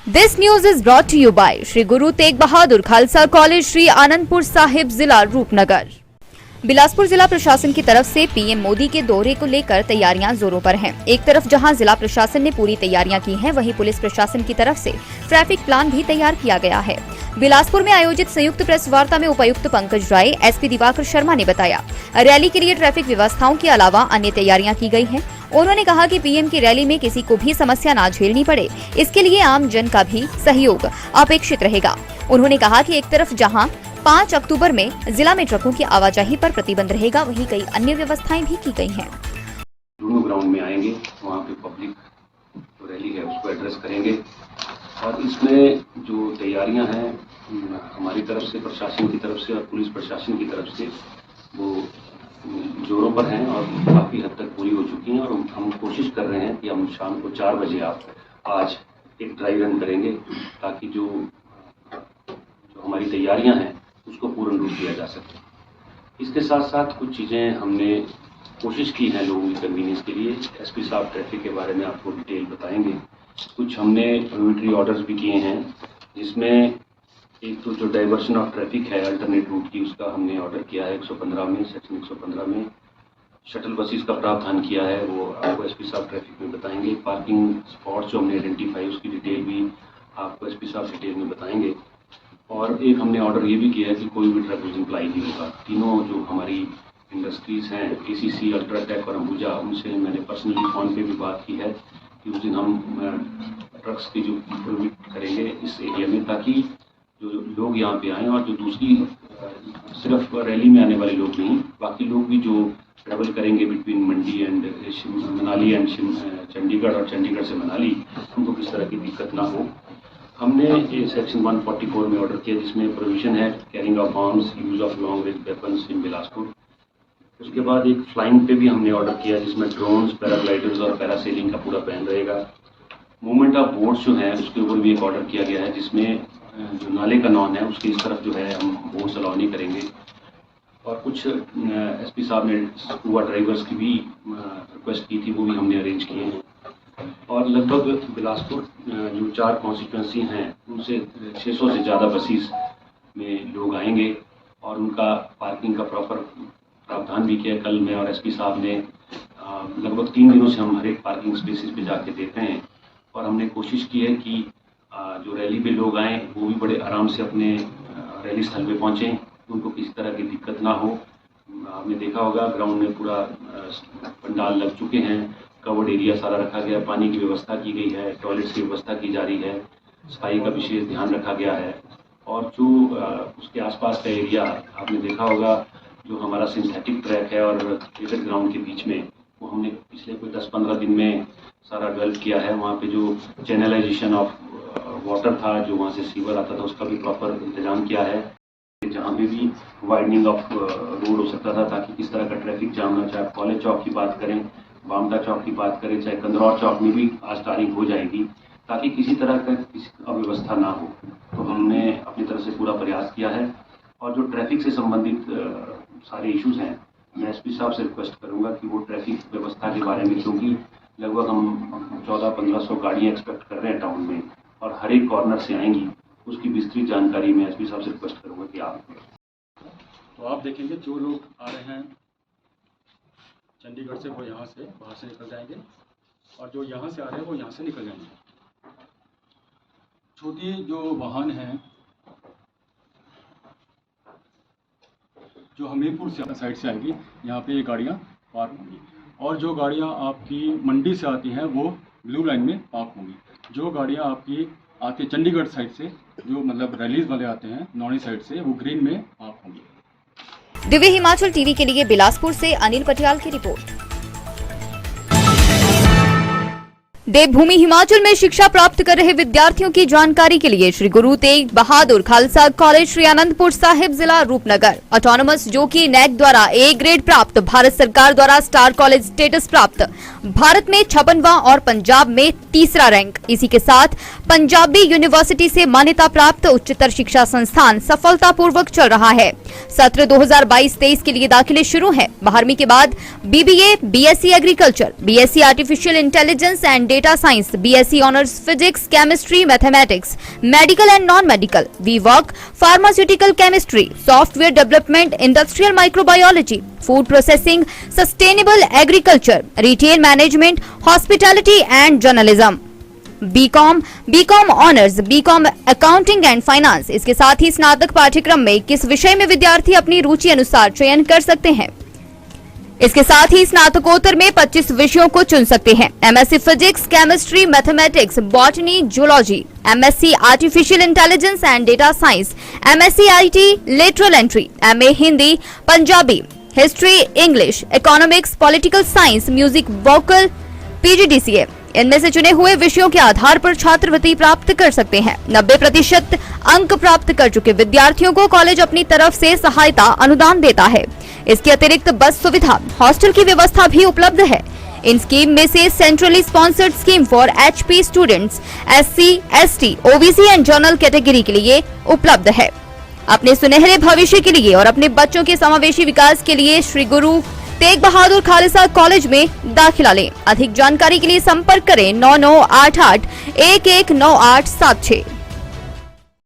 This news is brought to you by Shri Guru Tegh Bahadur Khalsa college, Shri Anandpur Sahib, जिला रूपनगर। बिलासपुर जिला प्रशासन की तरफ से पीएम मोदी के दौरे को लेकर तैयारियां जोरों पर हैं। एक तरफ जहां जिला प्रशासन ने पूरी तैयारियां की हैं, वहीं पुलिस प्रशासन की तरफ से ट्रैफिक प्लान भी तैयार किया गया है। बिलासपुर में आयोजित संयुक्त प्रेस वार्ता में उपायुक्त पंकज राय, एसपी दिवाकर शर्मा ने बताया, रैली के लिए ट्रैफिक व्यवस्थाओं के अलावा अन्य तैयारियां की गई हैं। उन्होंने कहा कि पीएम की रैली में किसी को भी समस्या ना झेलनी पड़े, इसके लिए आम जन का भी सहयोग अपेक्षित रहेगा। उन्होंने कहा कि एक तरफ जहां 5 अक्टूबर में जिला में ट्रकों की आवाजाही पर प्रतिबंध रहेगा, वहीं कई अन्य व्यवस्थाएं भी की गई हैं। दोनों ग्राउंड में आएंगे, वहाँ पे पब्लिक जो रैली है उसको एड्रेस करेंगे और इसमें जो तैयारियां हैं हमारी तरफ से, प्रशासन की तरफ से और पुलिस प्रशासन की तरफ से, वो जोरों पर हैं और काफ़ी हद तक पूरी हो चुकी हैं। और हम कोशिश कर रहे हैं कि हम शाम को 4 बजे आज एक ड्राई रन करेंगे ताकि जो हमारी तैयारियां हैं उसको पूर्ण रूप दिया जा सके। इसके साथ साथ कुछ चीज़ें हमने कोशिश की हैं लोगों की कन्वीनियंस के लिए। एसपी साहब ट्रैफिक के बारे में आपको डिटेल बताएंगे। कुछ हमने प्रिवेंटरी ऑर्डर्स भी किए हैं, जिसमें एक तो जो डाइवर्शन ऑफ ट्रैफिक है अल्टरनेट रूट की, उसका हमने ऑर्डर किया है 115 में, सेक्शन 115 में। शटल बसेस का प्रावधान किया है, वो आपको एसपी साहब ट्रैफिक में बताएंगे। पार्किंग स्पॉट जो हमने आइडेंटिफाई, उसकी डिटेल भी आपको एसपी साहब डिटेल में बताएंगे। और एक हमने ऑर्डर ये भी किया है कि कोई भी ट्रक इम्प्लाई नहीं होगा। तीनों जो हमारी इंडस्ट्रीज़ हैं, एसीसी, अल्ट्राटेक और अंबुजा, उनसे मैंने पर्सनली फ़ोन पे भी बात की है कि उस दिन हम ट्रक्स की जो परमिट करेंगे इस एरिया में, ताकि जो लोग यहाँ पे आएँ और जो दूसरी सिर्फ रैली में आने वाले लोग नहीं, बाकी लोग भी जो ट्रैवल करेंगे between Mandi and Manali and Chandigarh और चंडीगढ़ से मनाली, उनको किस तरह की दिक्कत ना हो। हमने ये सेक्शन 144 में ऑर्डर किया, जिसमें प्रोविजन है carrying of arms, use of long range weapons इन बिलासपुर। उसके बाद एक फ्लाइंग पे भी हमने ऑर्डर किया, जिसमें ड्रोन्स, पैराग्लाइडर्स और पैरासेलिंग का पूरा बैन रहेगा। मूवमेंट ऑफ बोट्स जो है उसके ऊपर भी एक ऑर्डर किया गया है, जिसमें जो नाले का नॉन है उसकी इस तरफ जो है हम बोट्स अलाउ नहीं करेंगे। और कुछ एसपी साहब ने स्कूबा ड्राइवर्स की भी रिक्वेस्ट की थी, वो भी हमने अरेंज किए हैं। और लगभग बिलासपुर जो 4 कॉन्स्टिट्यूंसी हैं उनसे 600 से ज़्यादा बसेस में लोग आएंगे और उनका पार्किंग का प्रॉपर प्रावधान भी किया। कल मैं और एसपी साहब ने लगभग 3 दिनों से हम हर एक पार्किंग स्पेसिस पे जाके देख रहे हैं और हमने कोशिश की है कि जो रैली पे लोग आएँ वो भी बड़े आराम से अपने रैली स्थल पे पहुँचें, उनको किसी तरह की दिक्कत ना हो। आपने देखा होगा ग्राउंड में पूरा पंडाल लग चुके हैं, कवर्ड एरिया सारा रखा गया, पानी की व्यवस्था की गई है, टॉयलेट्स की व्यवस्था की जा रही है, सफाई का विशेष ध्यान रखा गया है। और जो उसके आसपास का एरिया आपने देखा होगा, जो हमारा सिंथेटिक ट्रैक है और क्रिकेट ग्राउंड के बीच में, वो हमने पिछले कोई 10-15 दिन में सारा डेवलप किया है। वहाँ पे जो चैनलाइजेशन ऑफ वाटर था, जो वहाँ से सीवर आता था, उसका भी प्रॉपर इंतजाम किया है। जहाँ पे भी वाइडनिंग ऑफ रोड हो सकता था, ताकि किस तरह का ट्रैफिक जाम ना, चाहे कॉलेज चौक की बात करें, बामटा चौक की बात करें, चाहे कंदरौर चौक में भी आज तारीख हो जाएगी, ताकि किसी तरह का किसी अव्यवस्था ना हो। तो हमने अपनी तरफ से पूरा प्रयास किया है। और जो ट्रैफिक से संबंधित सारे इश्यूज हैं, मैं एसपी साहब से रिक्वेस्ट करूंगा कि वो ट्रैफिक व्यवस्था के बारे में, क्योंकि लगभग हम 1400-1500 गाड़ियाँ एक्सपेक्ट कर रहे हैं टाउन में और हर एक कॉर्नर से आएंगी, उसकी विस्तृत जानकारी मैं एसपी साहब से रिक्वेस्ट करूंगा कि आप। तो आप देखेंगे जो लोग आ रहे हैं चंडीगढ़ से, वो यहाँ से बाहर से निकल जाएंगे और जो यहाँ से आ रहे हैं वो यहाँ से निकल जाएंगे। छोटी जो वाहन हैं जो हमीरपुर से साइड से आएगी, यहाँ पे ये गाड़ियाँ पार्क होंगी। और जो गाड़ियाँ आपकी मंडी से आती हैं वो ब्लू लाइन में पार्क होंगी। जो गाड़ियाँ आपकी आती चंडीगढ़ साइड से, जो मतलब रैलीज वाले आते हैं नौनी साइड से, वो ग्रीन में पार्क होंगी। दिव्य हिमाचल टीवी के लिए बिलासपुर से अनिल पटियाल की रिपोर्ट। देवभूमि हिमाचल में शिक्षा प्राप्त कर रहे विद्यार्थियों की जानकारी के लिए श्री गुरु तेग बहादुर खालसा कॉलेज, श्री आनंदपुर साहिब, जिला रूपनगर ऑटोनोमस, जो कि नैक द्वारा A ग्रेड प्राप्त, भारत सरकार द्वारा स्टार कॉलेज स्टेटस प्राप्त, भारत में 56वां और पंजाब में 3रा रैंक। इसी के साथ पंजाबी यूनिवर्सिटी से मान्यता प्राप्त उच्चतर शिक्षा संस्थान सफलतापूर्वक चल रहा है। सत्र 2022-23 के लिए दाखिले शुरू हैं। 12वीं के बाद BBA, BSc agriculture, BSc artificial intelligence and data science, BSc honours physics, chemistry, mathematics, medical and non medical, B Voc, pharmaceutical chemistry, software development, industrial microbiology, food processing, sustainable agriculture, retail management, hospitality and journalism. B Com honours, B Com accounting and finance. इसके साथ ही स्नातक पाठ्यक्रम में किस विषय में विद्यार्थी अपनी रुचि अनुसार चयन कर सकते हैं। इसके साथ ही स्नातकोत्तर में 25 विषयों को चुन सकते हैं। MSc physics, chemistry, mathematics, botany, zoology, MSc artificial intelligence and data science, MSc IT lateral entry, MA Hindi, Punjabi, history, English, economics, political science, music, vocal, PGDCA। इनमें से चुने हुए विषयों के आधार पर छात्रवृत्ति प्राप्त कर सकते हैं। 90% अंक प्राप्त कर चुके विद्यार्थियों को कॉलेज अपनी तरफ से सहायता अनुदान देता है। इसके अतिरिक्त बस सुविधा, हॉस्टल की व्यवस्था भी उपलब्ध है। इन स्कीम में से centrally sponsored scheme for HP students, SC, ST, OBC and general category के लिए उपलब्ध है। अपने सुनहरे भविष्य के लिए और अपने बच्चों के समावेशी विकास के लिए श्री गुरु तेग बहादुर खालसा कॉलेज में दाखिला लें। अधिक जानकारी के लिए संपर्क करें 9988 119876।